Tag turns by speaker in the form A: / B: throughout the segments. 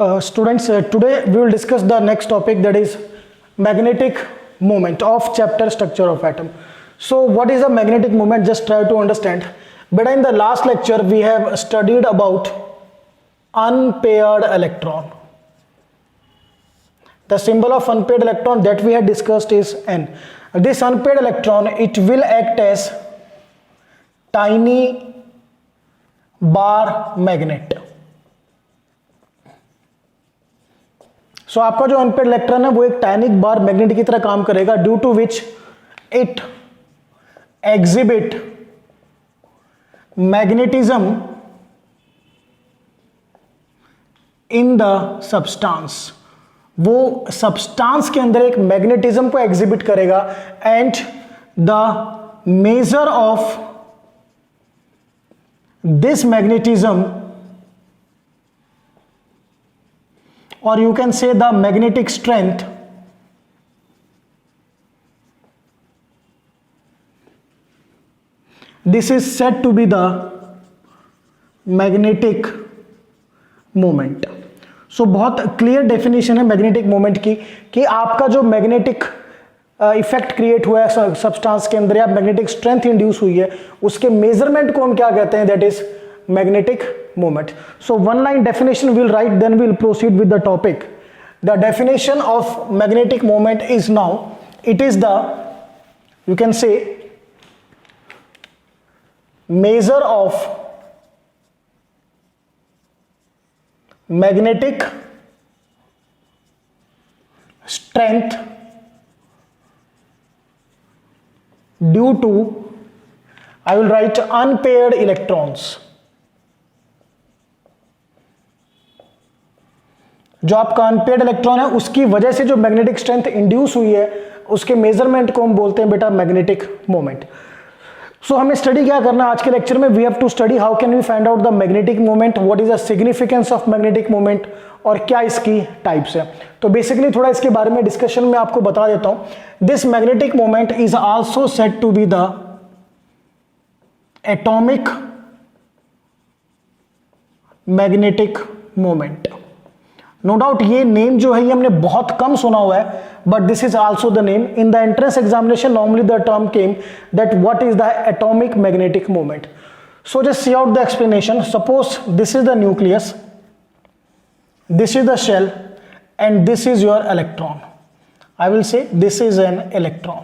A: Students, today we will discuss the next topic, that is magnetic moment of chapter structure of atom. So what is a magnetic moment? Just try to understand. But in the last lecture we have studied about unpaired electron. The symbol of unpaired electron that we had discussed is N. This unpaired electron, it will act as tiny bar magnet. सो आपका जो unpaired electron है वो एक टाइनिक bar magnet की तरह काम करेगा, due to which it exhibit magnetism in the substance. वो सब्सटेंस के अंदर एक मैग्नेटिज्म को एग्जिबिट करेगा and the measure of this magnetism, or you can say the magnetic strength, this is said to be the magnetic moment. सो बहुत clear definition है magnetic moment की कि आपका जो मैग्नेटिक इफेक्ट क्रिएट हुआ है सब्सटेंस के अंदर या मैग्नेटिक स्ट्रेंथ इंड्यूस हुई है, उसके मेजरमेंट को हम क्या कहते हैं? That is magnetic moment. So one line definition we'll write, then we'll proceed with the topic. The definition of magnetic moment is now, it is the, you can say, measure of magnetic strength due to, I will write unpaired electrons. जो आपका unpaired electron है उसकी वजह से जो magnetic strength induce हुई है उसके मेजरमेंट को हम बोलते हैं बेटा मैग्नेटिक मोमेंट. सो हमें स्टडी क्या करना है आज के लेक्चर में? We have to study how can we find out the magnetic moment, what is the significance of magnetic moment और क्या इसकी टाइप्स है. तो बेसिकली थोड़ा इसके बारे में डिस्कशन में आपको बता देता हूं. This magnetic moment is also said to be the atomic magnetic moment. No doubt ये नेम जो है ये हमने बहुत कम सुना हुआ है, but this is also the name. In the entrance examination normally the term came that what is the atomic magnetic moment. So just see out the explanation. Suppose this is the nucleus, this is the shell and this is your electron. I will say this is an electron.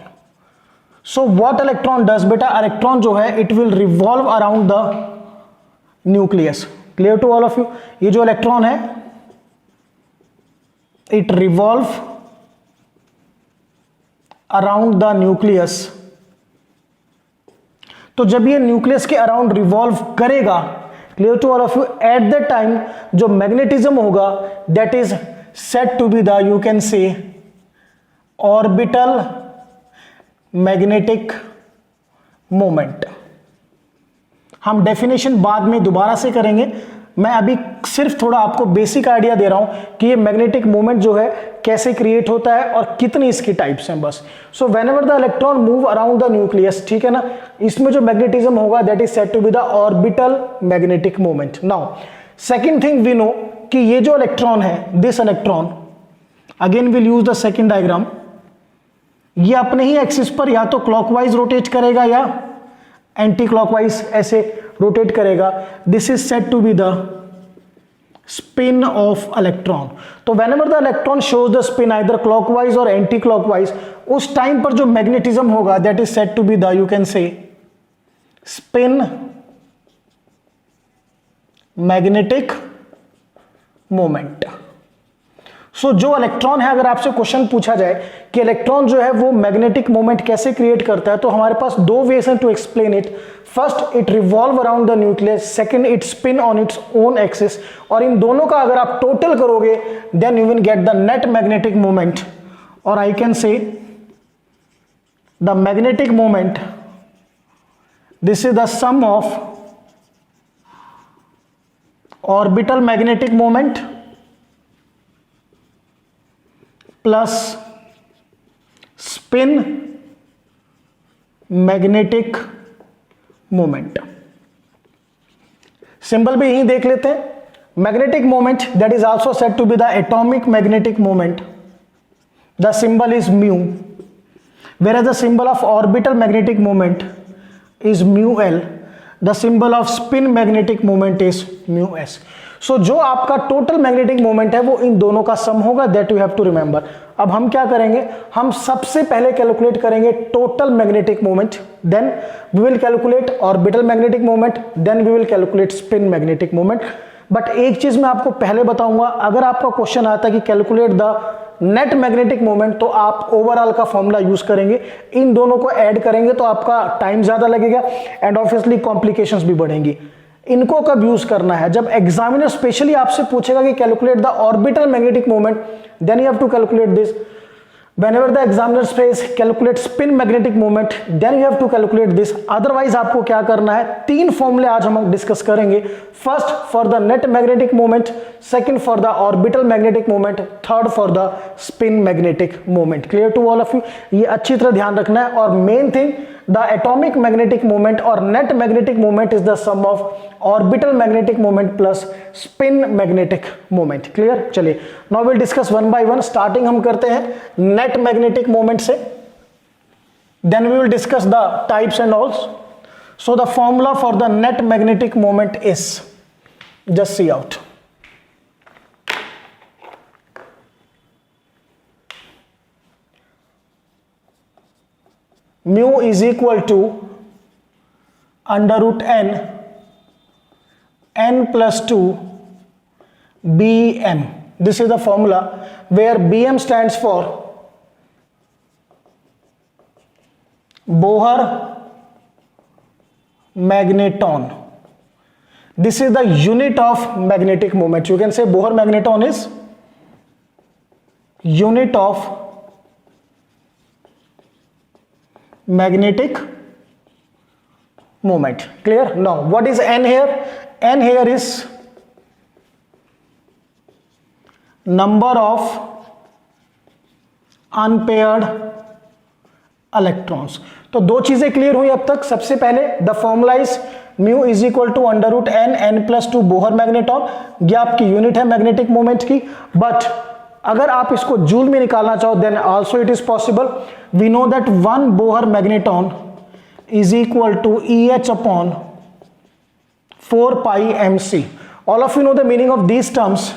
A: So what electron does बेटा? Electron जो है it will revolve around the nucleus. Clear to all of you? ये जो electron है it revolve around the nucleus. तो जब ये nucleus के अराउंड रिवॉल्व करेगा, clear to all of you, at the time जो मैग्नेटिज्म होगा that is said to be the, you can say, orbital magnetic moment. हम डेफिनेशन बाद में दोबारा से करेंगे. मैं अभी सिर्फ थोड़ा आपको बेसिक आइडिया दे रहा हूं कि ये मैग्नेटिक मोमेंट जो है कैसे क्रिएट होता है और कितनी इसकी टाइप्स हैं बस. So whenever the electron move around the nucleus, ठीक है ना, इसमें जो मैग्नेटिज्म होगा that is said to be the orbital magnetic moment. Now second thing we know कि ये जो इलेक्ट्रॉन है, this electron, again will use the second diagram, ये अपने ही एक्सिस पर या तो क्लॉकवाइज रोटेट करेगा या एंटी क्लॉकवाइज ऐसे रोटेट करेगा. This is said to be the spin of electron. तो whenever the electron shows the spin either clockwise और एंटी क्लॉकवाइज, उस टाइम पर जो मैग्नेटिज्म होगा that is said to be the, you can say, spin magnetic moment. So जो electron है, अगर आपसे क्वेश्चन पूछा जाए कि इलेक्ट्रॉन जो है वो मैग्नेटिक मोमेंट कैसे क्रिएट करता है, तो हमारे पास दो वेज हैं to explain it. First, it revolve around the nucleus. Second, it spin on its own axis. और इन दोनों का अगर आप टोटल करोगे then you will get the net magnetic moment, और I can say the magnetic moment, this is the sum of orbital magnetic moment plus spin magnetic moment. Symbol भी यहीं देख लेते हैं. magnetic moment, that is also said to be the atomic magnetic moment. The symbol is mu, whereas the symbol of orbital magnetic moment is mu l. The symbol of spin magnetic moment is mu s. So जो आपका total magnetic moment है वो इन दोनों का sum होगा, that you have to remember. अब हम क्या करेंगे, हम सबसे पहले कैलकुलेट करेंगे total magnetic moment, then we will calculate orbital magnetic moment, then we will calculate spin magnetic moment. But एक चीज मैं आपको पहले बताऊंगा, अगर आपका क्वेश्चन आता है कि calculate the net magnetic moment, तो आप ओवरऑल का फॉर्मूला यूज करेंगे, इन दोनों को ऐड करेंगे तो आपका टाइम ज्यादा लगेगा एंड ऑब्वियसली कॉम्प्लिकेशंस भी बढ़ेंगी. इनको कब यूज करना है, जब एग्जामिनर स्पेशली आपसे पूछेगा कि calculate the orbital magnetic moment, then you have to calculate this. whenever the examiner says calculate spin magnetic moment, then you have to calculate this. otherwise आपको क्या करना है, तीन फॉर्मूले आज हम डिस्कस करेंगे. First for the net magnetic moment, second for the orbital magnetic moment, third for the spin magnetic moment. Clear to all of you, ये अच्छी तरह ध्यान रखना है. और main thing, the atomic magnetic moment or net magnetic moment is the sum of orbital magnetic moment plus spin magnetic moment. clear? चलिए now we'll discuss one by one. starting हम करते हैं net magnetic moment से, then we will discuss the types and all. so the formula for the net magnetic moment is, just see out, mu is equal to under root n plus 2 bm. This is the formula where bm stands for Bohr magneton. This is the unit of magnetic moment. You can say Bohr magneton is unit of magnetic moment. clear? Now what is n here? n here is number of unpaired electrons. तो दो चीजें clear हुई अब तक. सबसे पहले the formula is mu is equal to under root n n plus 2 Bohr magneton. ये आपकी यूनिट है मैग्नेटिक मोमेंट की. बट अगर आप इसको जूल में निकालना चाहो then also it is possible. We know that 1 Bohr magneton is equal to e h upon 4 pi m c. All of you know the meaning of these terms.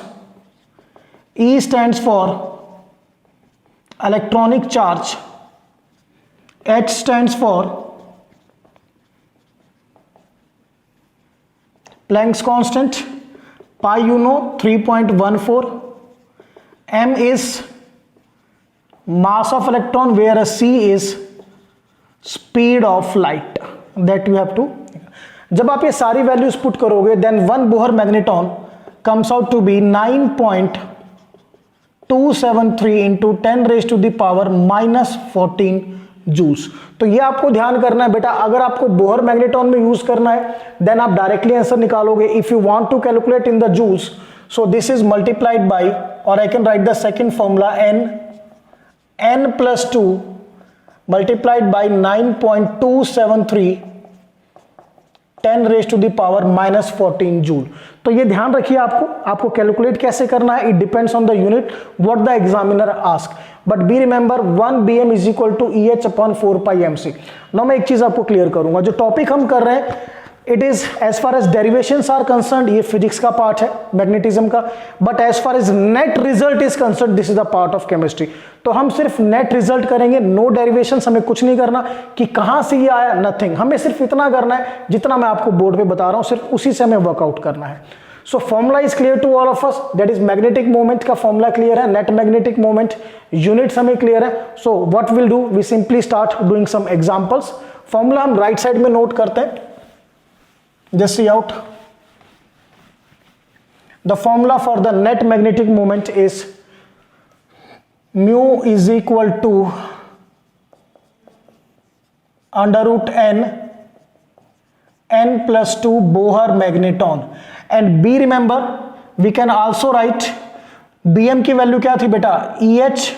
A: E stands for electronic charge, H stands for Planck's constant, pi you know 3.14, m is mass of electron whereas c is speed of light. that you have to, जब आप ये सारी values put करोगे then 1 Bohr magneton comes out to be 9.273 into 10 raised to the power minus 14 joules. तो ये आपको ध्यान करना है बेटा. अगर आपको बोहर मैग्नेटॉन में यूज करना है देन आप डायरेक्टली आंसर निकालोगे. If you want to calculate in the joules, so this is multiplied by, और I can write the second formula n plus 2 multiplied by 9.273 10 raised to the power minus 14 joule. तो ये ध्यान रखिए आपको calculate कैसे करना है. It depends on the unit what the examiner ask. But be remember 1 bm is equal to e h upon 4 pi m c. Now मैं एक चीज आपको क्लियर करूंगा. जो टॉपिक हम कर रहे हैं it is as far as derivations are concerned, ये फिजिक्स का पार्ट है मैग्नेटिज्म का. But as far as net result is concerned, this is the part of chemistry. तो हम सिर्फ नेट रिजल्ट करेंगे, नो डेरिवेशंस. हमें कुछ नहीं करना कि कहां से ये आया, नथिंग. हमें सिर्फ इतना करना है जितना मैं आपको बोर्ड पे बता रहा हूं, सिर्फ उसी से हमें वर्कआउट करना है. So formula is clear to all of us. That is magnetic moment का फॉर्मूला क्लियर है, नेट मैग्नेटिक मोमेंट यूनिट्स हमें क्लियर है. So what will do, we simply start doing some examples. Formula हम right side में note करते हैं. Just see out, the formula for the net magnetic moment is mu is equal to under root n plus 2 Bohr magneton. and b remember we can also write bm की value क्या थी बेटा, EH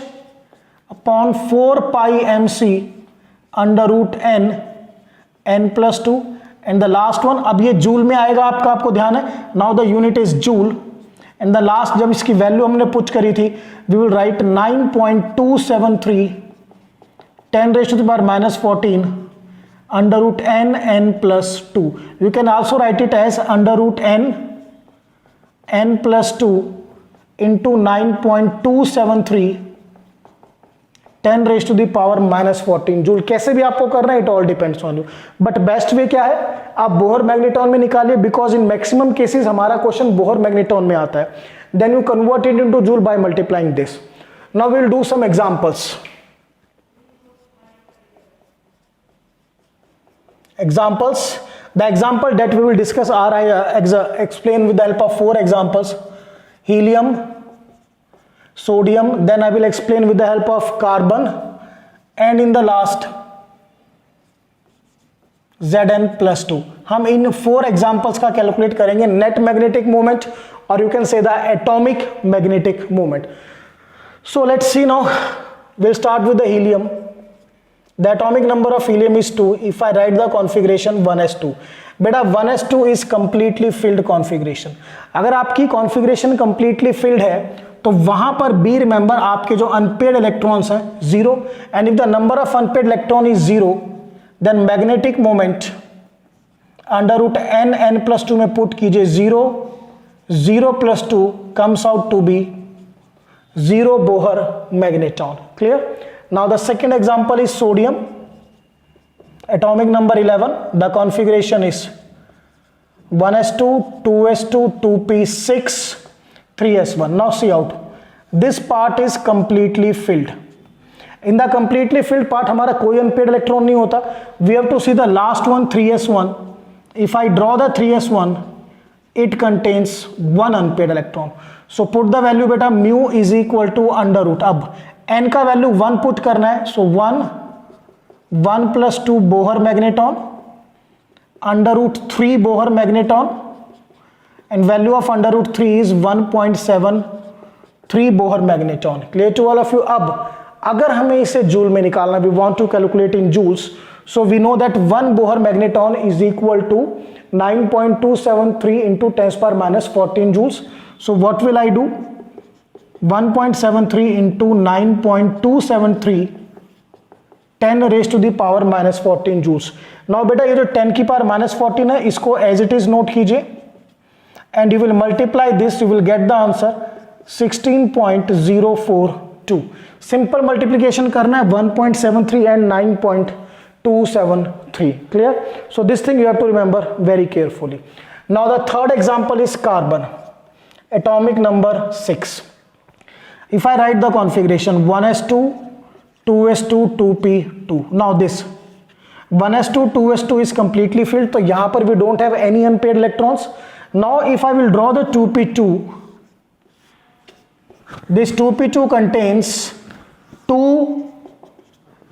A: upon 4 pi m c under root n plus 2 and the last one. अब ये joule में आएगा आपको ध्यान है. Now the unit is joule. And the last जब इसकी वैल्यू हमने पुट करी थी, we will write 9.273 10 raised to the power minus 14 under root n plus 2. You can also write it as under root n plus 2 into 9.273 10 raised to the power minus 14 joule. कैसे भी आपको करना है, it all depends on you. But best way क्या है, आप Bohr magnetron में निकालिए, बिकॉज इन मैक्सिमम केसेस हमारा क्वेश्चन बोहर मैग्नेट्रॉन में आता है. Then you convert it into joule by multiplying this. Now we will do some examples. Examples. The example that we will discuss are I explain with the help of 4 examples. Helium, sodium, then I will explain with the help of carbon, and in the last Zn plus 2. हम इन 4 examples का calculate करेंगे net magnetic moment और you can say the atomic magnetic moment. So let's see now. We'll start with the helium. The atomic number of helium is 2. If I write the configuration 1s2, बेटा 1s2 is completely filled configuration. अगर आपकी configuration completely filled है तो वहां पर be remember आपके जो unpaired electrons हैं 0, and if the number of unpaired electron is 0, then magnetic moment under root n plus 2 में put कीजिए 0, 0 plus 2 comes out to be 0 Bohr magneton. Clear? Now the second example is sodium, atomic number 11. The configuration is 1s2, 2s2, 2p6, 3s1. Now see out. This part is completely filled. In the completely filled part हमारा कोई unpaired electron नहीं होता. We have to see the last one, 3s1. If I draw the 3s1, it contains one unpaired electron. So put the value बेटा mu is equal to under root. अब n का value 1 put करना है, so 1 plus 2 Bohr magneton under root 3 Bohr magneton, and value of under root 3 is 1.73 Bohr magneton. Clear to all of you. अब अगर हमें इसे joule में निकालना, we want to calculate in joules, so we know that 1 Bohr magneton is equal to 9.273 into 10 power minus 14 joules. So what will I do? 1.73 into 9.273 10 raised to the power minus 14 joules. Now बेटा ये जो 10 की power minus 14 है, इसको as it is note कीजिए, and you will multiply this, you will get the answer 16.042. Simple multiplication करना है 1.73 and 9.273. Clear? So this thing you have to remember very carefully. Now the third example is carbon, atomic number 6. If I write the configuration 1s2, 2s2, 2p2. Now this 1s2, 2s2 is completely filled, तो यहाँ पर we don't have any unpaired electrons. Now if I will draw the 2p2, this 2p2 contains 2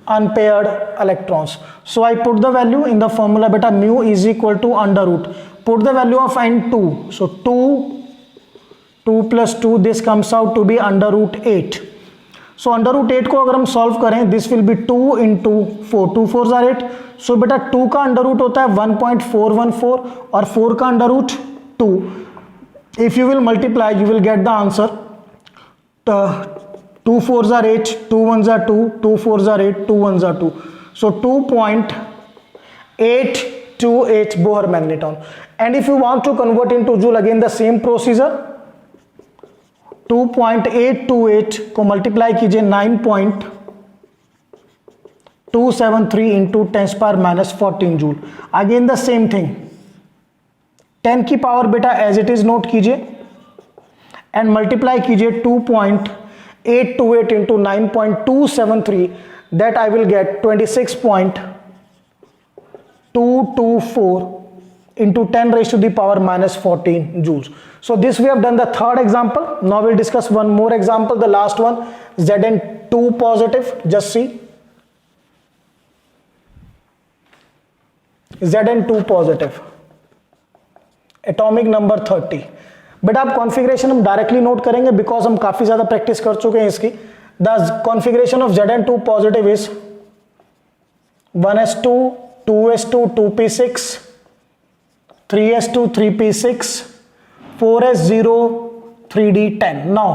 A: unpaired electrons. So I put the value in the formula, beta mu is equal to under root. Put the value of n2. So 2 plus 2, this comes out to be under root 8. So under root 8 को अगर हम solve करें, this will be 2 into 4, 2 4s are 8. So बेटा 2 का under root होता है 1.414 और 4 का under root 2. If you will multiply, you will get the answer. 2 4s are 8, 2 1s are 2, 2 4s are 8, 2 1s are 2. So 2.828 Bohr magneton. And if you want to convert into joule, again the same procedure. 2.828 को multiply कीजिए 9.273 into 10 power minus 14 joule. Again the same thing, 10 की power बेटा as it is note कीजिए and multiply कीजिए 2.828 into 9.273, that I will get 26.224 into 10 raised to the power minus 14 joules. So this we have done the third example. Now we'll discuss one more example, the last one, Zn2 positive. Just see, Zn2 positive, atomic number 30. बेटा आप configuration हम directly note करेंगे because हम काफी ज्यादा practice कर चुके हैं इसकी. The configuration of Zn2 positive is 1s2, 2s2, 2p6, 3s2, 3p6, 4s0, 3d 10. Now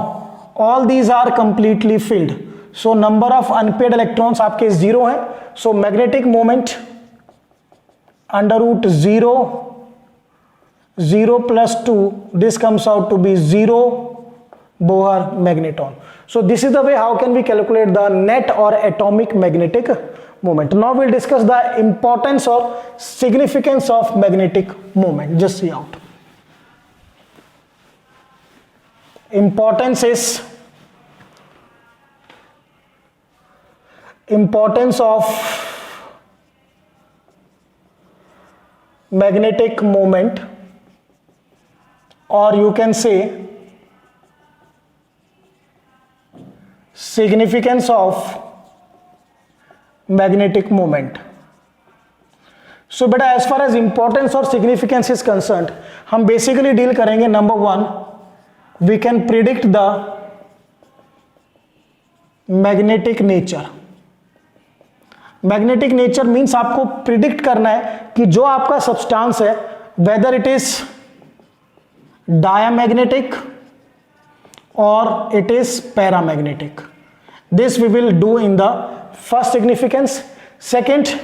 A: all these are completely filled, so number of unpaired electrons आपके 0 है. So magnetic moment under root 0 0 plus 2, this comes out to be 0 Bohr magneton. So this is the way how can we calculate the net or atomic magnetic moment. Now we'll discuss the importance or significance of magnetic moment. Just see out. Importance of magnetic moment, or you can say significance of magnetic moment. So बेटा as far as importance और significance is concerned, हम basically deal करेंगे. Number 1, we can predict the magnetic nature. Magnetic nature means आपको predict करना है कि जो आपका substance है, whether it is diamagnetic or it is paramagnetic. This we will do in the first significance. Second,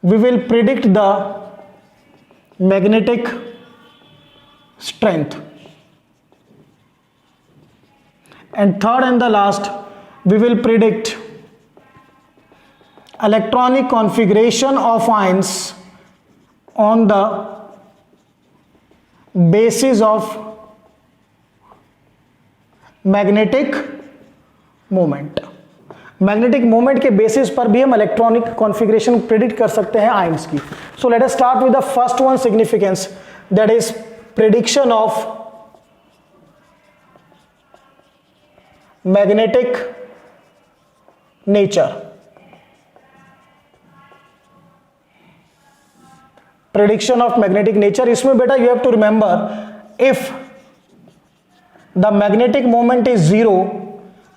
A: we will predict the magnetic strength. And third and the last, we will predict electronic configuration of ions on the basis of magnetic moment. Magnetic moment के basis पर भी हम electronic configuration predict कर सकते हैं ions की. So let us start with the first one significance, that is prediction of magnetic nature. Prediction of magnetic nature, इसमें बेटा you have to remember, if the magnetic moment is 0,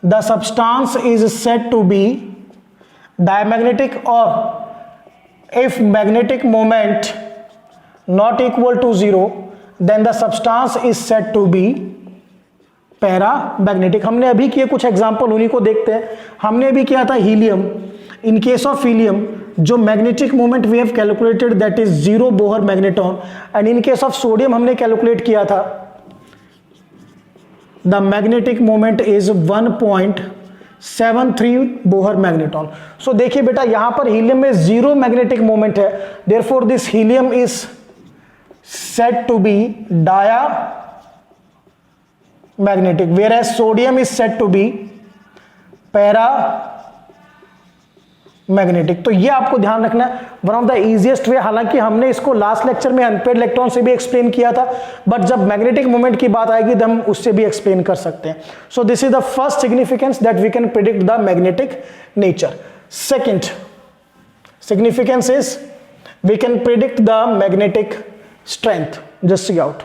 A: the substance is said to be diamagnetic, or if magnetic moment not equal to 0, then the substance is said to be paramagnetic. हमने अभी किए कुछ example, उन्हीं को देखते हैं. हमने अभी किया था helium. In case of helium जो magnetic moment we have calculated that is 0 Bohr magneton, and in case of sodium हमने कैलकुलेट किया था the magnetic moment is 1.73 Bohr magneton. So देखिए बेटा यहां पर हीलियम में 0 मैग्नेटिक मोमेंट है, therefore this helium is said to be diamagnetic, whereas sodium is said to be paramagnetic. तो ये आपको ध्यान रखना है. One of the easiest way, हालांकि हमने इसको लास्ट लेक्चर में अनपेड इलेक्ट्रॉन से भी एक्सप्लेन किया था, बट जब मैग्नेटिक मोमेंट की बात आएगी तो हम उससे भी एक्सप्लेन कर सकते हैं. So this is the first significance that we can predict the magnetic nature. Second significance is we can predict the magnetic strength. Just see out.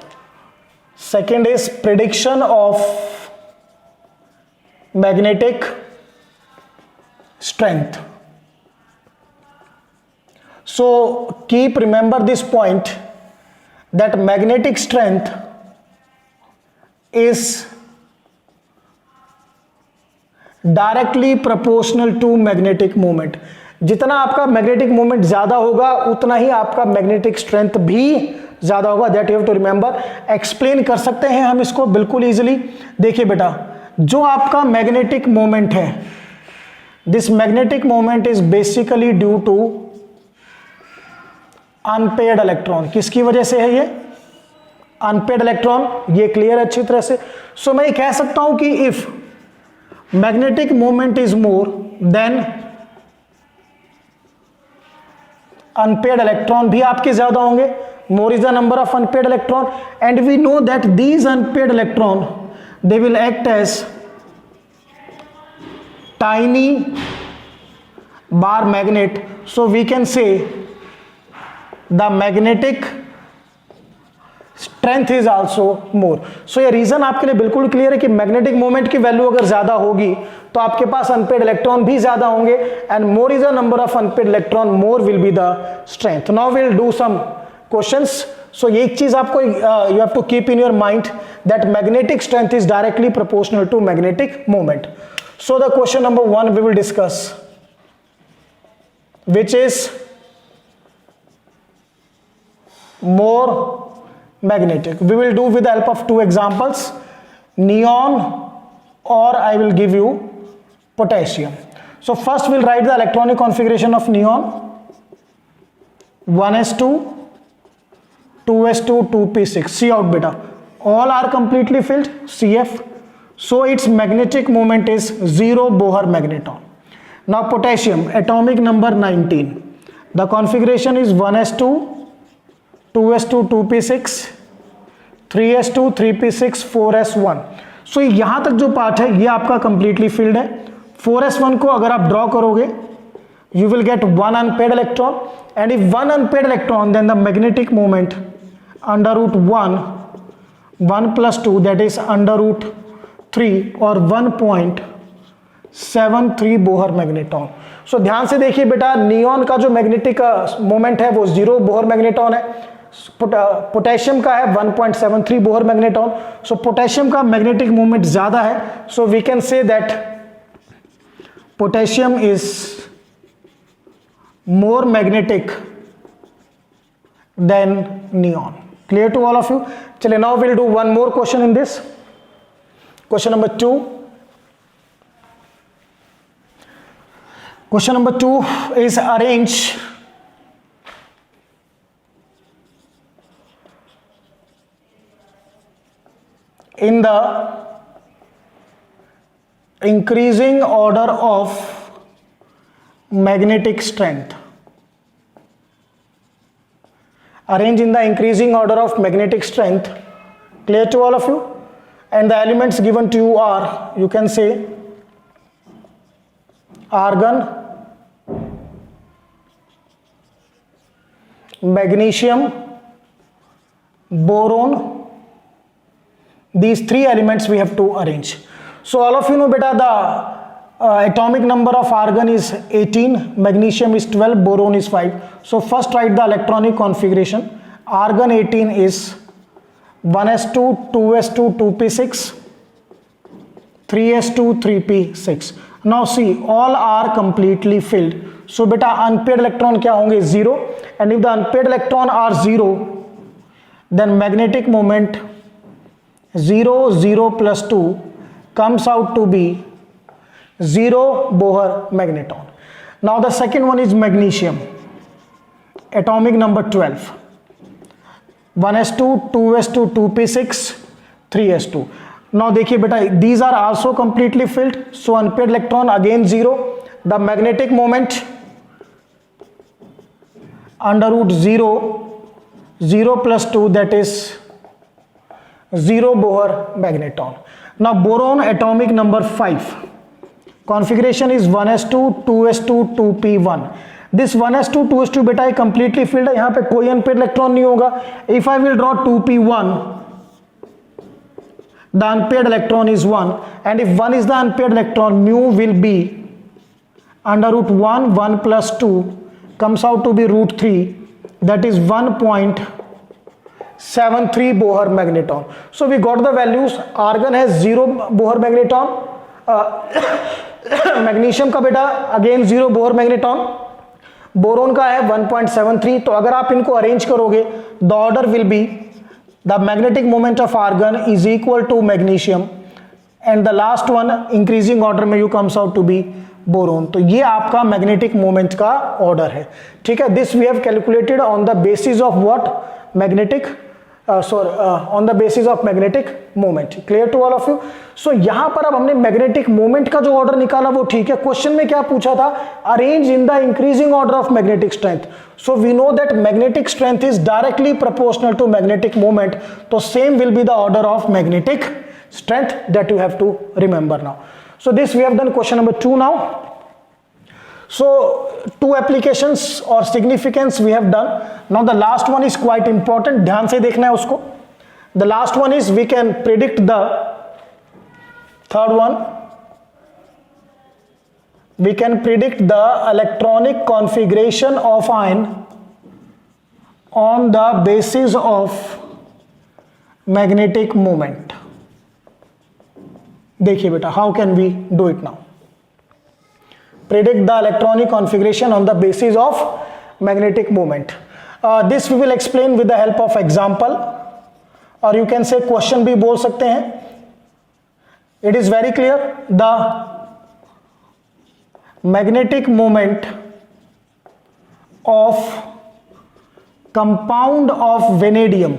A: Second is prediction of magnetic strength. So keep remember this point, that magnetic strength is directly proportional to magnetic moment. जितना आपका magnetic moment ज्यादा होगा उतना ही आपका magnetic strength भी ज्यादा होगा. That you have to remember. Explain कर सकते हैं हम इसको बिल्कुल इजीली. देखिए बेटा, जो आपका मैग्नेटिक मोमेंट है, this magnetic moment is basically due to unpaired electron. किसकी वजह से है ये? Unpaired electron. ये क्लियर अच्छी तरह से. सो मैं ये कह सकता हूं कि if magnetic moment is more than unpaired electron भी आपके ज्यादा होंगे. More is the number of unpaired electron, and we know that these unpaired electron they will act as tiny bar magnet. So we can say the magnetic strength is also more. So ये reason आपके लिए बिल्कुल clear है कि magnetic moment की value अगर ज्यादा होगी तो आपके पास अनपेयर्ड इलेक्ट्रॉन भी ज्यादा होंगे, and more is the number of unpaired electron, more will be the strength. Now will do some questions. So एक चीज आपको you have to keep in your mind that magnetic strength is directly proportional to magnetic moment. So the question number 1 we will discuss, which is more magnetic. We will do with the help of 2 examples, neon or I will give you potassium. So first we'll write the electronic configuration of neon, 1s2, 2s2, 2p6. See out beta, all are completely filled, CF, so its magnetic moment is 0 Bohr magneton. Now potassium, atomic number 19, the configuration is 1s2, 2s2, 2p6, 3s2, 3p6, 4s1. सो यहां तक जो part है ये आपका completely filled है. 4s1 को अगर आप ड्रॉ करोगे you will get 1 unpaired electron, and if 1 unpaired electron, then the magnetic moment under root 1 plus 2, that is under root 3 or 1.73 Bohr magneton. So ध्यान से देखिए बेटा, नियॉन का जो मैग्नेटिक मोमेंट है वो 0 बोहर मैग्नेटॉन है, पोटेशियम का है 1.73 बोहर मैग्नेटॉन. सो पोटेशियम का मैग्नेटिक मोमेंट ज्यादा है, so we can say that potassium is more magnetic than neon. Clear to all of you? चलिए, now we'll do one more question in this. Question number 2. Question number 2 is arrange in the increasing order of magnetic strength. Arrange in the increasing order of magnetic strength. Clear to all of you? And the elements given to you are, you can say, argon, magnesium, boron. These 3 elements we have to arrange. So all of you know beta, the atomic number of argon is 18, magnesium is 12, boron is 5. So first write the electronic configuration. Argon 18 is 1s2, 2s2, 2p6, 3s2, 3p6. Now see, all are completely filled. So beta, unpaired electron क्या होंगे? 0. And if the unpaired electron are 0, then magnetic moment 0, 0 plus 2 comes out to be 0 Bohr magneton. Now the second one is magnesium, atomic number 12, 1s2, 2s2, 2p6, 3s2. Now देखिए बेटा, these are also completely filled, so unpaired electron again 0. The magnetic moment under root 0, 0 plus 2, that is 0 Bohr magneton. Now boron, atomic number 5, configuration is 1s2, 2s2, 2p1. This 1s2, 2s2 बेटा ये completely filled है, यहाँ पे कोई unpaired electron नहीं होगा. If I will draw 2p1, the unpaired electron is 1, and if 1 is the unpaired electron, mu will be under root 1 plus 2 comes out to be root 3, that is 1.73 Bohr magneton. So we got the values. Argon has 0 Bohr magneton, magnesium का बेटा again 0 Bohr magneton, boron का है 1.73. तो अगर आप इनको arrange करोगे, the order will be the magnetic moment of argon is equal to magnesium, and the last one increasing order में you comes out to be boron. तो ये आपका मैग्नेटिक मोमेंट का ऑर्डर है. ठीक है, this we have calculated on the basis of what? Magnetic on the basis of magnetic moment. Clear to all of you? So यहां पर अब हमने मैग्नेटिक मोमेंट का जो ऑर्डर निकाला वो ठीक है. क्वेश्चन में क्या पूछा था? Arrange in the increasing order of magnetic strength. So we know that magnetic strength is directly proportional to magnetic moment. तो same will be the order of magnetic strength that you have to remember now. So this we have done question number 2 now. So 2 applications or significance we have done. Now the last one is quite important. ध्यान से देखना है उसको. The last one is we can predict the third one. We can predict the electronic configuration of ion on the basis of magnetic moment. देखिए बेटा, how can we do it now? Predict the electronic configuration on the basis of magnetic moment. This we will explain with the help of example, or you can say question भी बोल सकते हैं. It is very clear. The magnetic moment of compound of vanadium.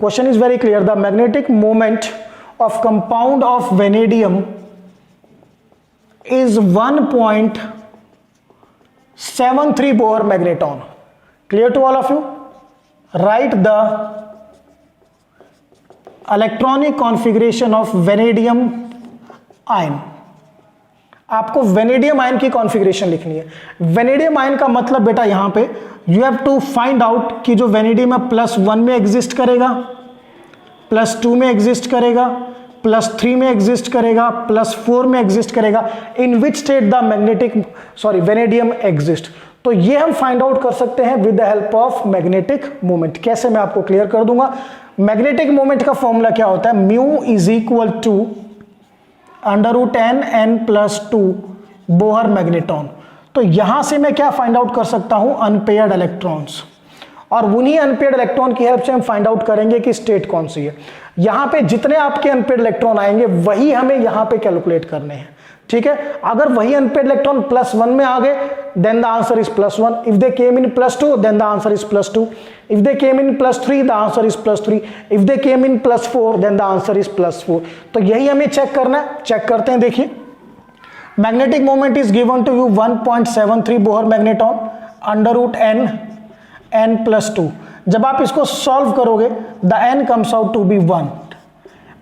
A: Question is very clear. The magnetic moment of compound of vanadium is 1.73 Bohr magneton. Clear to all of you? Write the electronic configuration of vanadium ion. आपको vanadium ion की configuration लिखनी है. Vanadium ion का मतलब बेटा यहां पे you have to find out कि जो वेनेडियम है +1 में एग्जिस्ट करेगा, +2 में एग्जिस्ट करेगा, +3 में एग्जिस्ट करेगा, +4 में एग्जिस्ट करेगा. In which state the vanadium exist. तो ये हम फाइंड आउट कर सकते हैं with the help of magnetic moment. कैसे, मैं आपको क्लियर कर दूंगा. मैग्नेटिक मोमेंट का फॉर्मूला क्या होता है? Mu is equal to √n+2 Bohr magneton. तो यहां से मैं क्या फाइंड आउट कर सकता हूं? Unpaired electrons. और उन्हीं अनपेयर्ड इलेक्ट्रॉन की हेल्प से हम फाइंड आउट करेंगे कि स्टेट कौन सी है. यहां पे जितने आपके अनपेयर्ड इलेक्ट्रॉन आएंगे वही हमें यहां पे कैलकुलेट करने हैं. ठीक है, अगर वही अनपेयर्ड इलेक्ट्रॉन +1 में आ गए then the answer is +1. If they came in +2 then the answer is +2. If they came in +3 the answer is +3. If they came in +4 then the answer is +4. तो यही हमें चेक करना है. चेक करते हैं. देखिए, magnetic moment is given to you 1.73 Bohr magneton √n+2. जब आप इसको सॉल्व करोगे the n comes out to be 1,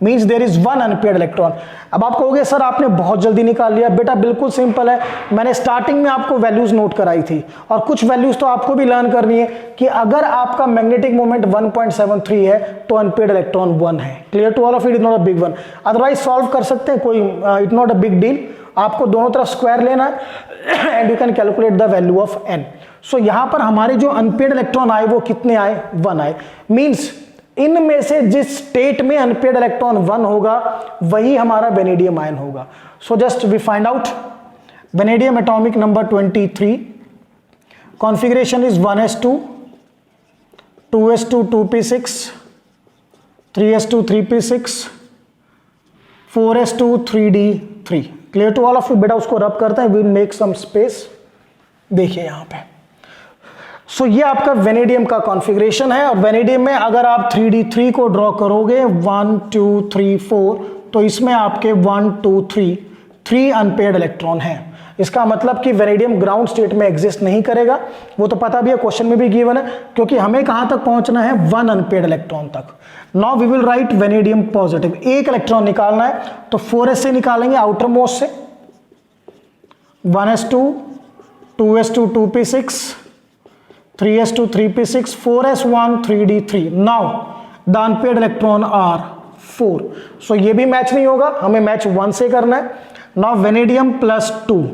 A: means there is 1 unpaired electron. अब आप कहोगे सर आपने बहुत जल्दी निकाल लिया. बेटा बिल्कुल सिंपल है. मैंने स्टार्टिंग में आपको वैल्यूज नोट कराई थी और कुछ वैल्यूज तो आपको भी लर्न करनी है कि अगर आपका मैग्नेटिक मोमेंट 1.73 है तो अनपेयर्ड इलेक्ट्रॉन 1 है. Clear to all of it? Is not a big one. Otherwise solve कर सकते हैं, कोई it not a big deal. आपको दोनों तरफ स्क्वायर लेना है and you can calculate the value of n. So यहां पर हमारे जो अनपेयर्ड इलेक्ट्रॉन आए वो कितने आए? 1 आए. मींस इनमें से जिस स्टेट में अनपेयर्ड इलेक्ट्रॉन 1 होगा वही हमारा वेनेडियम आयन होगा. So just we find out vanadium atomic number 23. Configuration is 1s2 2s2 2p6 3s2 3p6 4s2 3d3. Clear to all of you? बेटा उसको रब करते हैं. Will make some space. देखिए यहां पे. सो ये आपका वेनेडियम का कॉन्फ़िगरेशन है. और वेनेडियम में अगर आप 3d3 को ड्रॉ करोगे 1 2 3 4 तो इसमें आपके 1 2 3 अनपेयर्ड इलेक्ट्रॉन हैं. इसका मतलब कि वेनेडियम ग्राउंड स्टेट में एग्जिस्ट नहीं करेगा. वो तो पता भी है, क्वेश्चन में भी गिवन है, क्योंकि हमें कहां तक पहुंचना है? 1 अनपेयर्ड इलेक्ट्रॉन तक. Now we will write vanadium positive. एक इलेक्ट्रॉन निकालना है तो 4s से निकालेंगे, आउटर मोस्ट से. 1s2 2s2 2p6 3s2 3p6 4s1 3d3. Now the unpaired electron are 4. सो ये भी मैच नहीं होगा, हमें मैच 1 से करना है. Now vanadium +2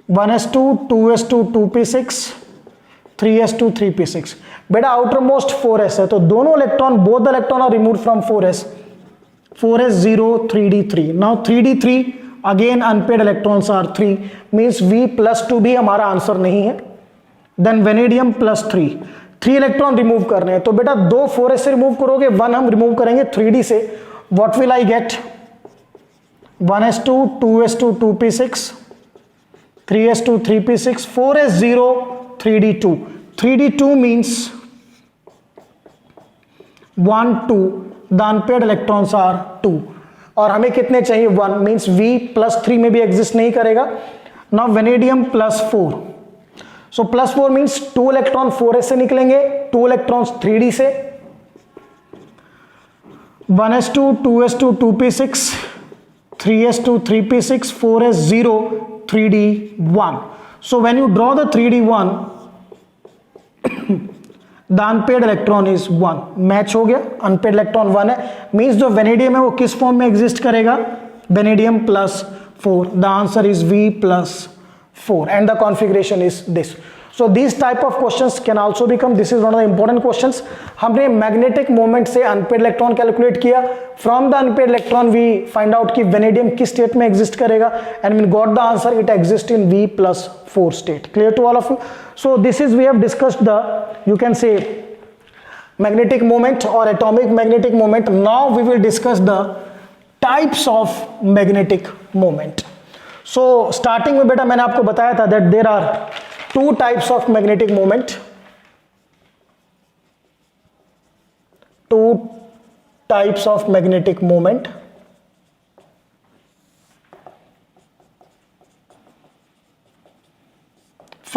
A: 1s2 2s2 2p6 3s2 3p6. बेटा आउटर मोस्ट 4s है तो दोनों electron, both the electron are removed from 4s. 4s0 3d3. Now 3d3 again unpaired electrons are 3, means v+2 भी हमारा आंसर नहीं है. देन वेनेडियम +3 3 इलेक्ट्रॉन रिमूव करने हैं. तो बेटा 2 4s से रिमूव करोगे, 1 हम रिमूव करेंगे 3d से. What will I get? 1s2 2s2 2p6 3s2 3p6 4s0 3d2. 3d2 means 1 2. The unpaired electrons are 2 और हमें कितने चाहिए? 1, मीन्स v+3 में भी एग्जिस्ट नहीं करेगा. Now vanadium +4. सो +4 मीन्स 2 इलेक्ट्रॉन 4s से निकलेंगे, 2 इलेक्ट्रॉन्स 3d से. 1s2 2s2 2p6 3s2 3p6 4s0 3d1. So when you draw the 3d1 the unpaired electron is 1. Match हो गया. अनपेड इलेक्ट्रॉन 1 है, मीन्स जो वेनेडियम है वो किस फॉर्म में एग्जिस्ट करेगा? Vanadium +4. The answer is v+4 and the configuration is this. So this type of questions can also become, this is one of the important questions. हमने magnetic moment से unpaired electron calculate किया, from the unpaired electron we find out कि vanadium किस state में exist करेगा, and we got the answer, it exist in V+4 state. Clear to all of you? So this is, we have discussed the, you can say magnetic moment or atomic magnetic moment. Now we will discuss the types of magnetic moment. So starting में बेटा मैंने आपको बताया था that there are two types of magnetic moment. Two types of magnetic moment.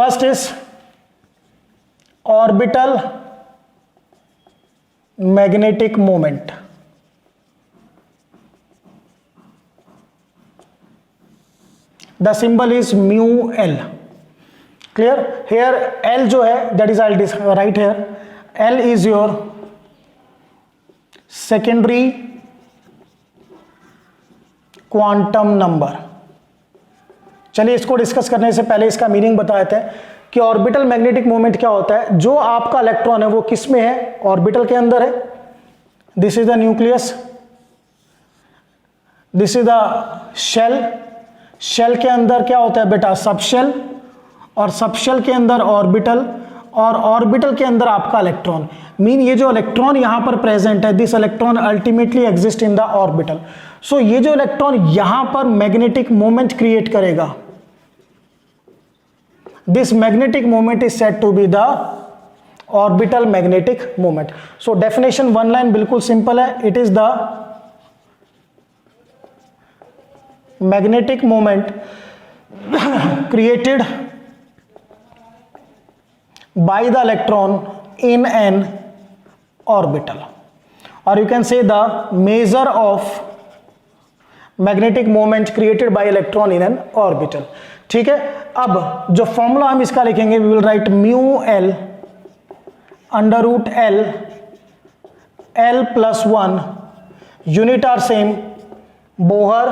A: First is orbital magnetic moment. The symbol is mu L. Clear? Here L जो है, that is I'll write here, L is your secondary quantum number. चलिए इसको discuss करने से पहले इसका meaning बता देते हैं कि ऑर्बिटल मैग्नेटिक मोमेंट क्या होता है। जो आपका इलेक्ट्रॉन है वो किस में है? ऑर्बिटल के अंदर है। This is the nucleus, this is the shell. Shell के अंदर क्या होता है बेटा? सबशेल, और सबशेल के अंदर ऑर्बिटल, और ऑर्बिटल के अंदर आपका इलेक्ट्रॉन। मीन ये जो इलेक्ट्रॉन यहां पर प्रेजेंट है, this electron ultimately exist in the orbital. So ये जो इलेक्ट्रॉन यहां पर मैग्नेटिक मोमेंट क्रिएट करेगा, this magnetic moment is said to be the orbital magnetic moment. So definition one line बिल्कुल simple है, it is the magnetic moment created by the electron in an orbital, or you can say the measure of magnetic moment created by electron in an orbital. ठीक है, अब जो formula हम इसका लिखेंगे, we will write mu l under root l, l plus 1, unit are same, Bohr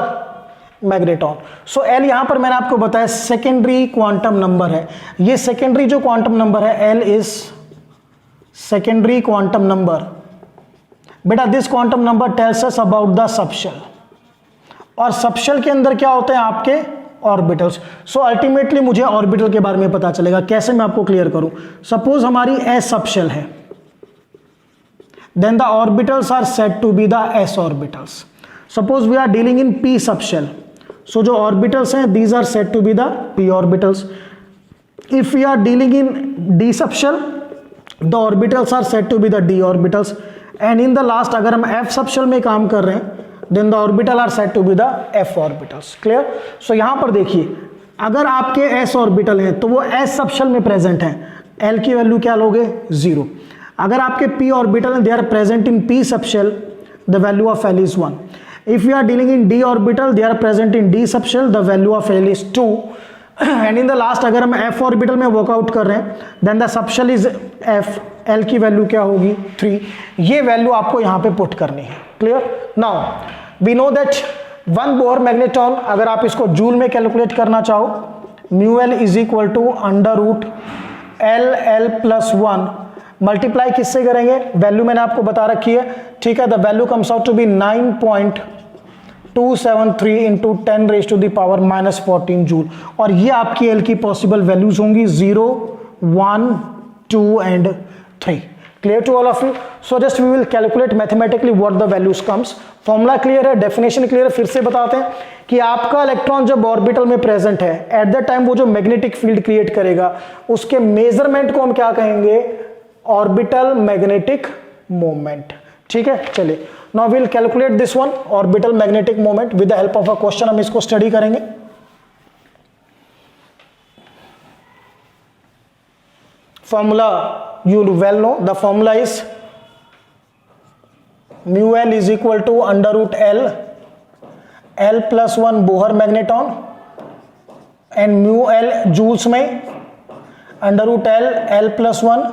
A: magneton. So l यहां पर मैंने आपको बताया सेकेंडरी क्वांटम नंबर है। ये सेकेंडरी जो क्वांटम नंबर है, l is secondary quantum number. बेटा this quantum number tells us about the subshell, और सबशेल के अंदर क्या होते हैं आपके? ऑर्बिटल्स। सो अल्टीमेटली मुझे ऑर्बिटल के बारे में पता चलेगा। कैसे मैं आपको क्लियर करूं? सपोज हमारी एस सबशेल है, then the orbitals are said to be the s orbitals. Suppose we are dealing in p subshell, so जो ऑर्बिटल्स हैं these are said to be the p orbitals. If we are dealing in d subshell, the orbitals are said to be the d orbitals, and in the last अगर हम F subshell में काम कर रहे हैं, then the orbital are said to be the f orbitals. Clear? So यहाँ पर देखिए, अगर आपके s ऑर्बिटल हैं तो वो s सबशेल में प्रेजेंट हैं, l की वैल्यू क्या लोगे? 0। अगर आपके p ऑर्बिटल हैं, they are present in p subshell, the value of l is 1. If we are dealing in d orbital, they are present in d subshell, the value of l is 2. And in the last अगर हम f orbital में workout कर रहे हैं, then the subshell is f, l की value क्या होगी? 3। ये वैल्यू आपको यहाँ पे पुट करनी है। Clear? Now we know that one Bohr magneton, अगर आप इसको जूल में कैलकुलेट करना चाहो, mu l is equal to under root l plus 1, multiply किससे करेंगे? वैल्यू मैंने आपको बता रखी है। ठीक है, the value comes out to be 9.273 into 10 raise to the power -14 joule, और ये आपकी एल की पॉसिबल वैल्यूज होंगी 0, 1, 2 and 3। Clear to all of you? So just we will calculate mathematically what the values comes. Formula clear है, definition clear है। फिर से बताते हैं कि आपका इलेक्ट्रॉन जब ऑर्बिटल में प्रेजेंट है, एट द टाइम वो जो मैग्नेटिक फील्ड क्रिएट करेगा, उसके मेजरमेंट को हम क्या कहेंगे? Orbital magnetic moment. ठीक है, चलिए now we will calculate this one, orbital magnetic moment, with the help of a question हम इसको स्टडी करेंगे। Formula you well know, the formula is mu l is equal to under root l plus 1 Bohr magneton, and mu l joules में under root l plus 1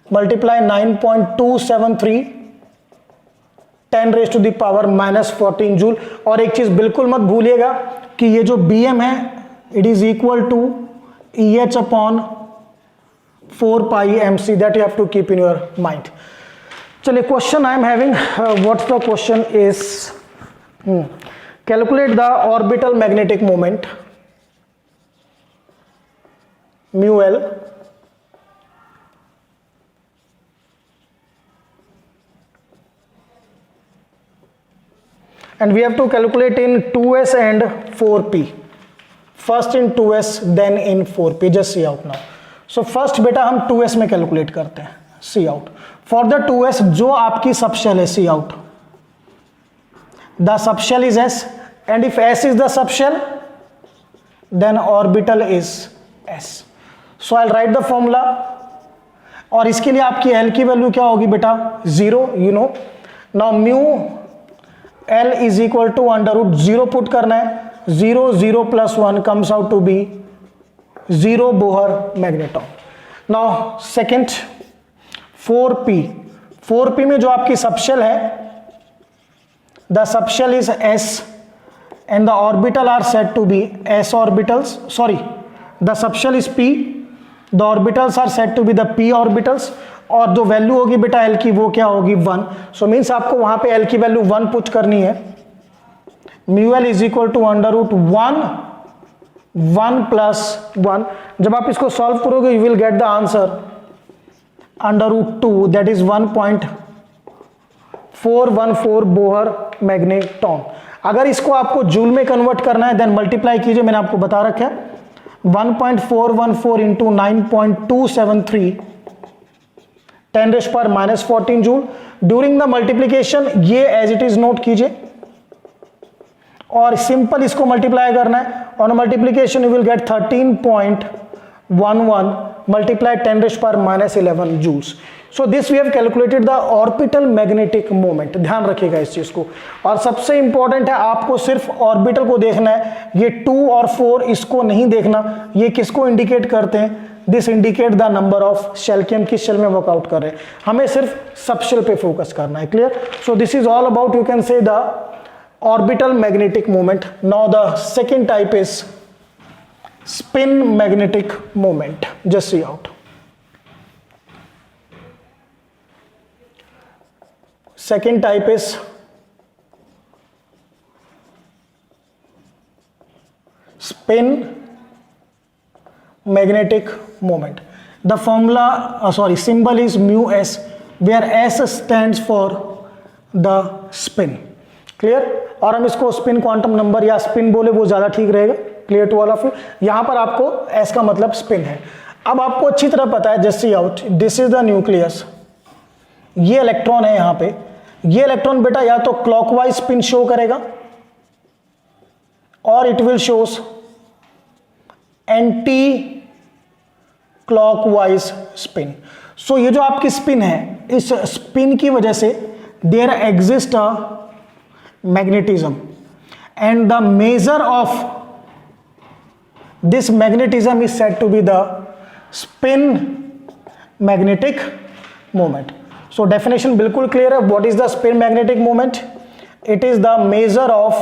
A: multiply 9.273 10 raise to the power -14 joule. और एक चीज बिल्कुल मत भूलिएगा कि ये जो bm है, it is equal to EH upon 4 pi mc, that you have to keep in your mind. चलिए question I am having, what's the question is, calculate the orbital magnetic moment mu L and we have to calculate in 2s and 4p. First in 2s then in 4p. Just see out now. So first बेटा हम 2s में calculate करते हैं. See out. For the 2s जो आपकी subshell है, see out. The subshell is s, and if s is the subshell then orbital is s. So I'll write the formula. और इसके लिए आपकी l की वैल्यू क्या होगी बेटा? 0, you know. Now mu L is equal to under root 0 put करना है, 0 0 plus 1 comes out to be 0 Bohr magneton. Now second 4p में जो आपकी सबशेल है, the subshell is s and the orbital are said to be s orbitals, sorry, the subshell is p, the orbitals are said to be the p orbitals, और जो value होगी बेटा l की वो क्या होगी 1. सो मीन्स आपको वहां पे l की वैल्यू 1 पुट करनी है. Mu l is equal to under root 1 plus 1. जब आप इसको सॉल्व करोगे you will get the answer under root 2, that is 1.414 Bohr magneton. अगर इसको आपको जूल में कन्वर्ट करना है देन मल्टीप्लाई कीजिए, मैंने आपको बता रखा है 1.414 into 9.273 10⁻⁻14 joule. During the multiplication ये एज इट इज नोट कीजिए और सिंपल इसको मल्टीप्लाई करना है. On multiplication you will get 13.11 multiply 10⁻11 joules. So this we have calculated the orbital magnetic moment. ध्यान रखिएगा इस चीज को. और सबसे इंपॉर्टेंट है आपको सिर्फ ऑर्बिटल को देखना है, ये 2 और 4 इसको नहीं देखना. ये किसको इंडिकेट करते हैं? This indicate the number of shell की हम किस शेल में वर्कआउट कर रहे हैं. हमें सिर्फ सब शेल पे फोकस करना है. Clear? So this is all about, you can say the orbital magnetic moment. Now the second type is spin magnetic moment. Just see out. Second type is spin magnetic moment. The formula, symbol is mu s, where s stands for the spin. Clear? और हम इसको spin quantum number या spin बोले वो ज्यादा ठीक रहेगा. Clear to all of you? यहां पर आपको s का मतलब स्पिन है. अब आपको अच्छी तरह पता है, just see out, this is the nucleus. ये इलेक्ट्रॉन है यहां पे. ये इलेक्ट्रॉन बेटा या तो क्लॉकवाइज स्पिन शो करेगा और it will shows anticlockwise spin. So ये जो आपकी स्पिन है, इस स्पिन की वजह से there exist a magnetism and the measure of this magnetism is said to be the spin magnetic moment. So definition बिल्कुल क्लियर है. What is the spin magnetic moment? It is the measure of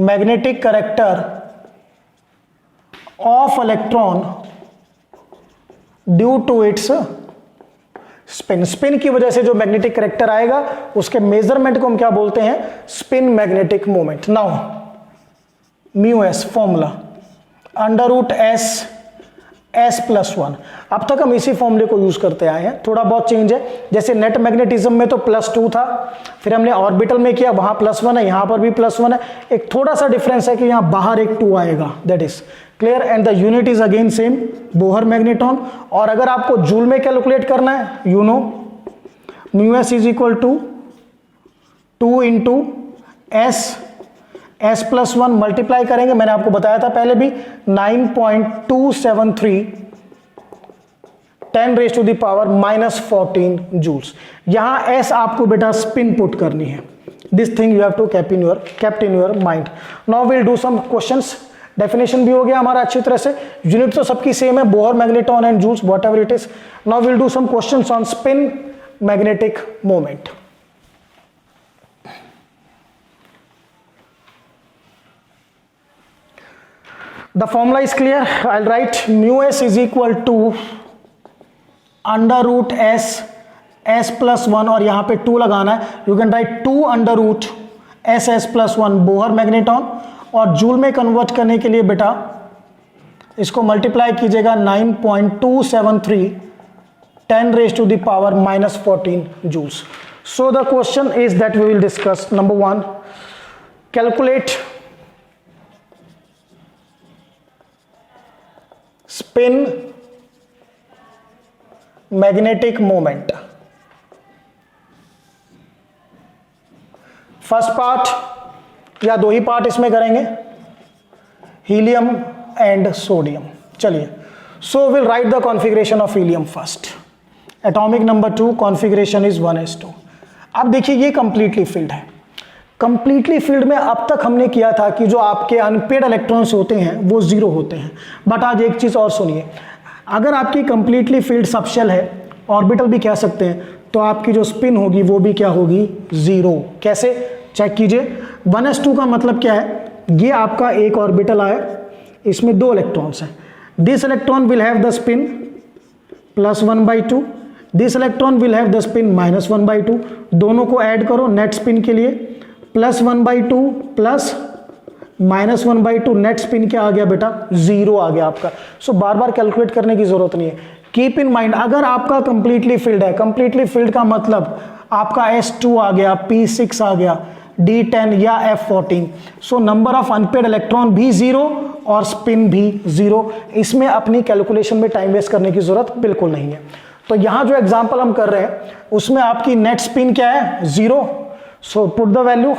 A: magnetic character of electron due to its spin. Spin की वजह से जो magnetic character आएगा उसके measurement को हम क्या बोलते हैं? Spin magnetic moment. Now mu s formula under root s plus 1. अब तक हम इसी फॉर्मूले को यूज करते आए हैं. थोड़ा बहुत चेंज है, जैसे नेट मैग्नेटिज्म में तो +2 था, फिर हमने ऑर्बिटल में किया, वहां +1 है, यहां पर भी +1 है. एक थोड़ा सा डिफरेंस है कि यहां बाहर एक 2 आएगा. That is clear. And the unit is again same, Bohr magneton. और अगर आपको जूल में कैलकुलेट करना है, you know mu s is equal to 2 into s plus 1 multiply करेंगे, मैंने आपको बताया था पहले भी, 9.273 10⁻⁻14 जूल्स. यहां s आपको बेटा स्पिन पुट करनी है. This thing you have to kept in your mind. Now will do some questions. Definition भी हो गया हमारा अच्छी तरह से. यूनिट तो सबकी सेम है, Bohr magneton and joules, whatever it is. Now will do some questions on spin magnetic moment. The formula is clear. I write mu s is equal to under root s s plus one, और यहां पे 2 लगाना है. You can write 2 under root s s plus one Bohr magneton, और joule में convert करने के लिए बेटा इसको मल्टीप्लाई कीजिएगा 9.273 10 raised to the power minus 14 joules. So the question is that we will discuss. Number 1, calculate spin magnetic moment. First part या 2 ही part इसमें करेंगे, हीलियम एंड सोडियम. चलिए, so will write the configuration of helium first. Atomic number 2, configuration is 1s2. अब देखिए ये completely filled है. Completely filled में अब तक हमने किया था कि जो आपके अनपेड इलेक्ट्रॉन्स होते हैं वो 0 होते हैं. बट आज एक चीज़ और सुनिए, अगर आपकी कंप्लीटली फिल्ड सबशेल है, ऑर्बिटल भी कह सकते हैं, तो आपकी जो स्पिन होगी वो भी क्या होगी? 0. कैसे? चेक कीजिए. 1s2 का मतलब क्या है? ये आपका एक ऑर्बिटल आया, इसमें 2 इलेक्ट्रॉन्स हैं. This electron will have the spin +1/2, this electron will have the spin -1/2. दोनों को ऐड करो नेट स्पिन के लिए, +1/2 प्लस -1/2, नेट स्पिन क्या आ गया बेटा? 0 आ गया आपका. सो बार बार कैलकुलेट करने की जरूरत नहीं है. कीप इन माइंड, अगर आपका कंप्लीटली फिल्ड है, कंप्लीटली फिल्ड का मतलब आपका S2 आ गया, P6 आ गया, D10 या F14. So number of unpaired electron भी 0 और स्पिन भी 0. इसमें अपनी कैलकुलेशन में टाइम वेस्ट करने की जरूरत बिल्कुल नहीं है. तो यहां जो एग्जांपल हम कर रहे हैं उसमें आपकी नेट स्पिन क्या है? 0. So put the value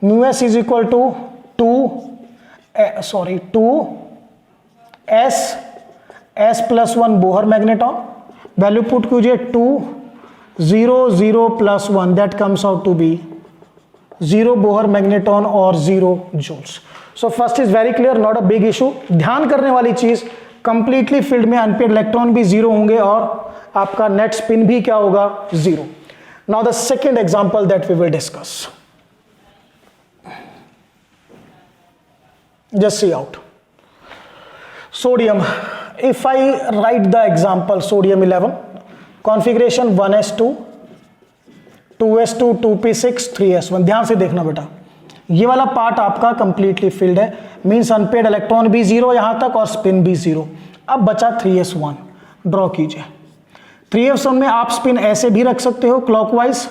A: μs is equal to 2 S plus 1 Bohr magneton. Value put कीजिए 2 0 0 plus 1, that comes out to be 0 Bohr magneton और 0 joules. So first is very clear, not a big issue. ध्यान करने वाली चीज, completely filled में unpaired electron भी 0 होंगे और आपका नेट स्पिन भी क्या होगा? 0. Now the second example that we will discuss. Just see out. Sodium, if I write the example sodium 11, configuration 1s2, 2s2, 2p6, 3s1. ध्यान से देखना बेटा, ये वाला पार्ट आपका कंप्लीटली फिल्ड है, मींस अनपेड इलेक्ट्रॉन भी 0 यहां तक और स्पिन भी 0. अब बचा 3s1. ड्रॉ कीजिए. 3s1 में आप स्पिन ऐसे भी रख सकते हो क्लॉकवाइज,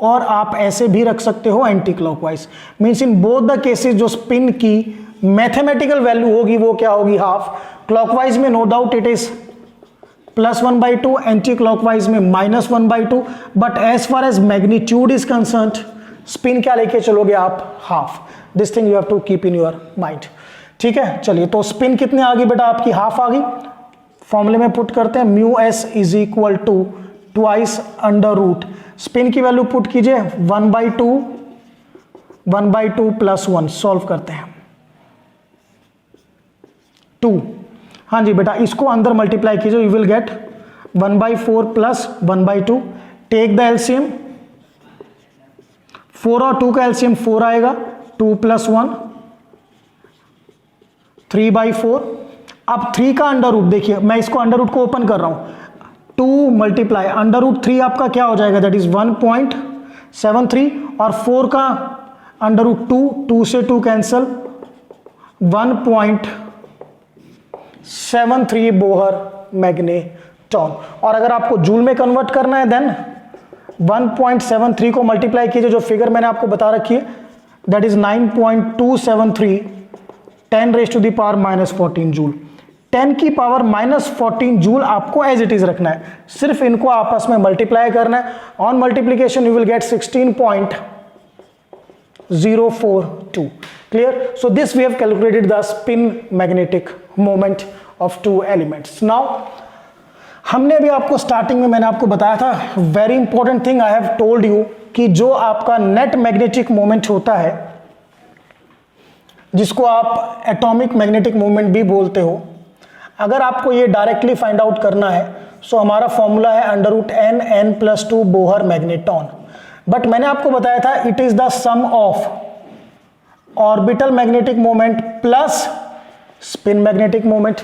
A: और आप ऐसे भी रख सकते हो anti clockwise. Means in both the cases जो स्पिन की मैथमेटिकल वैल्यू होगी वो क्या होगी? हाफ. क्लॉकवाइज में no doubt it is +1/2, anti clockwise में -1/2. But as far as magnitude is concerned, spin क्या लेके चलोगे आप? Half. This thing you have to keep in your mind. ठीक है, चलिए, तो स्पिन कितने आ गई बेटा? आपकी हाफ आ गई. फॉर्मूले में पुट करते हैं, μs is equal to twice under root, spin की वैल्यू पुट कीजिए 1/2 प्लस 1. सॉल्व करते हैं. 2. हाँ जी बेटा, इसको अंदर मल्टीप्लाई कीजिए, you will get 1/4 plus 1/2. Take the LCM, 4 और 2 का एलसीएम 4 आएगा. 2 + 1 3/4. अब 3 का अंडर रूट देखिए, मैं इसको अंडर रूट को ओपन कर रहा हूं. 2 मल्टीप्लाई अंडर रूट 3 आपका क्या हो जाएगा? That is 1.73. और 4 का अंडर रूट 2 से 2 कैंसल, 1.73 बोहर मैग्नेटॉन. और अगर आपको जूल में कन्वर्ट करना है देन 1.73 को मल्टीप्लाई कीजिए, जो फिगर मैंने आपको बता रखी है, that is 9.273 10 raised to the power -14 joule. 10 की पावर -14 जूल आपको एज इट इज रखना है, सिर्फ इनको आपस में मल्टीप्लाई करना है. On multiplication you will gate 16.042. Clear? So this we have calculated the spin magnetic moment of 2 elements. Now हमने अभी आपको स्टार्टिंग में मैंने आपको बताया था, very important thing I have told you, कि जो आपका नेट मैग्नेटिक मोमेंट होता है, जिसको आप एटॉमिक मैग्नेटिक मोमेंट भी बोलते हो, अगर आपको ये डायरेक्टली फाइंड आउट करना है, सो हमारा फॉर्मूला है √n+2 बोहर मैग्नेटॉन. बट मैंने आपको बताया था it is the sum of orbital magnetic moment plus spin magnetic moment.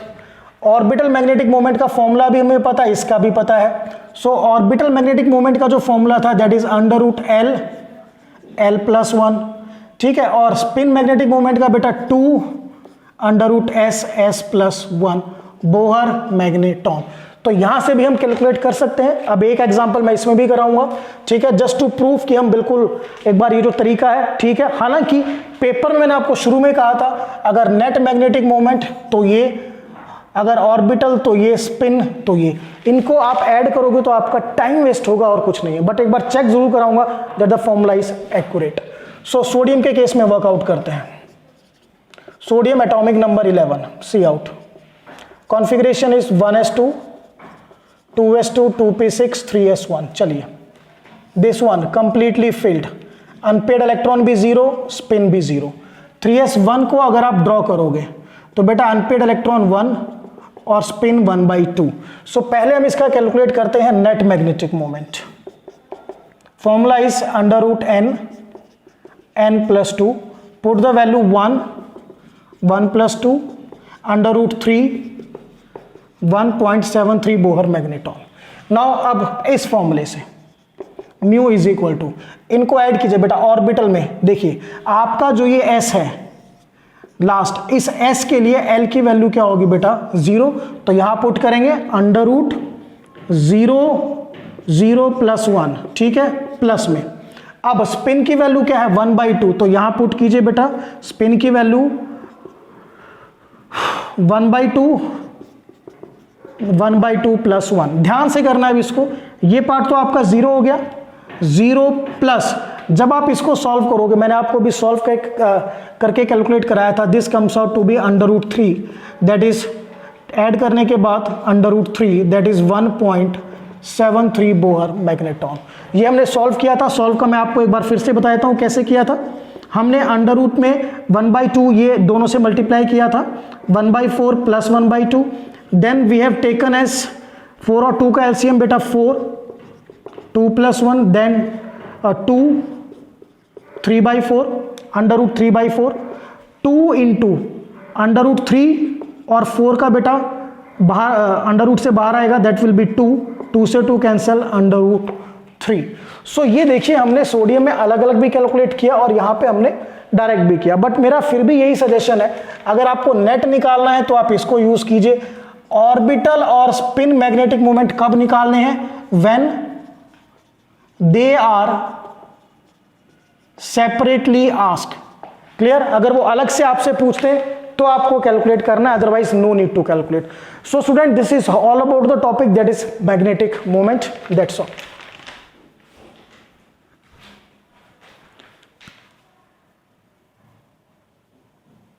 A: Orbital magnetic moment का फॉर्मूला भी हमें पता है, इसका भी पता है। सो ऑर्बिटल मैग्नेटिक मोमेंट का जो फॉर्मूला था दैट इज √L+1, ठीक है। और स्पिन मैग्नेटिक मोमेंट का बेटा 2√S+1 बोहर मैग्नेटॉन। तो यहां से भी हम कैलकुलेट कर सकते हैं। अब एक एग्जांपल मैं इसमें भी कराऊंगा, ठीक है, जस्ट टू प्रूफ कि हम बिल्कुल एक बार ये जो तरीका है, ठीक है। हालांकि पेपर में मैंने आपको शुरू में कहा था अगर नेट मैग्नेटिक मोमेंट तो ये, अगर ऑर्बिटल तो ये, स्पिन तो ये, इनको आप ऐड करोगे तो आपका टाइम वेस्ट होगा और कुछ नहीं है। बट एक बार चेक जरूर कराऊंगा that the formula is accurate. So sodium के केस में वर्कआउट करते हैं। Sodium atomic number 11, see out. Configuration is 1s2 2s2 2p6 3s1। चलिए, this one completely filled, unpaired electron भी 0, स्पिन भी 0। 3s1 को अगर आप ड्रॉ करोगे तो बेटा अनपेड इलेक्ट्रॉन 1 और स्पिन 1/2। सो पहले हम इसका कैलकुलेट करते हैं net magnetic moment. Formula is n+2, put the value 1 +2 √3 1.73 Bohr magneton. Now अब इस फॉर्मूले से म्यू इज इक्वल टू, इनको ऐड कीजिए बेटा ऑर्बिटल में। देखिए आपका जो ये s है लास्ट, इस s के लिए l की वैल्यू क्या होगी बेटा 0, तो यहां पुट करेंगे √0 ठीक है, प्लस में। अब स्पिन की वैल्यू क्या है 1/2, तो यहां पुट कीजिए बेटा स्पिन की वैल्यू 1/2 + 1। ध्यान से करना है इसको, ये पार्ट तो आपका 0 हो गया, 0 प्लस जब आप इसको सॉल्व करोगे, मैंने आपको भी सॉल्व करके कैलकुलेट कराया था, this comes out to be √3, that is add करने के बाद √3 दैट इज 1.73 बोहर मैग्नेटॉन। ये हमने सॉल्व किया था। सॉल्व का मैं आपको एक बार फिर से बता देता हूँ कैसे किया था। हमने अंडर रूट में 1/2 ये दोनों से मल्टीप्लाई किया था, 1/4 + 1/2। Then we have taken as 4 और 2 का एलसीएम बेटा 4, 2 + 1, देन 2 3/4, √3/4, 2 इंटू √3 और 4 का बेटा बाहर अंडर रूट से बाहर आएगा, दैट विल बी 2 से 2 कैंसिल, √3। सो ये देखिए हमने सोडियम में अलग अलग भी कैलकुलेट किया और यहाँ पे हमने डायरेक्ट भी किया। बट मेरा फिर भी यही सजेशन है, अगर आपको नेट निकालना है तो आप इसको यूज कीजिए। ऑर्बिटल और स्पिन मैग्नेटिक मोमेंट कब निकालने हैं, when they are separately asked. Clear, अगर वो अलग से आपसे पूछते हैं तो आपको कैलकुलेट करना है, otherwise no need to calculate. So student, this is all about the topic that is magnetic moment, that's all.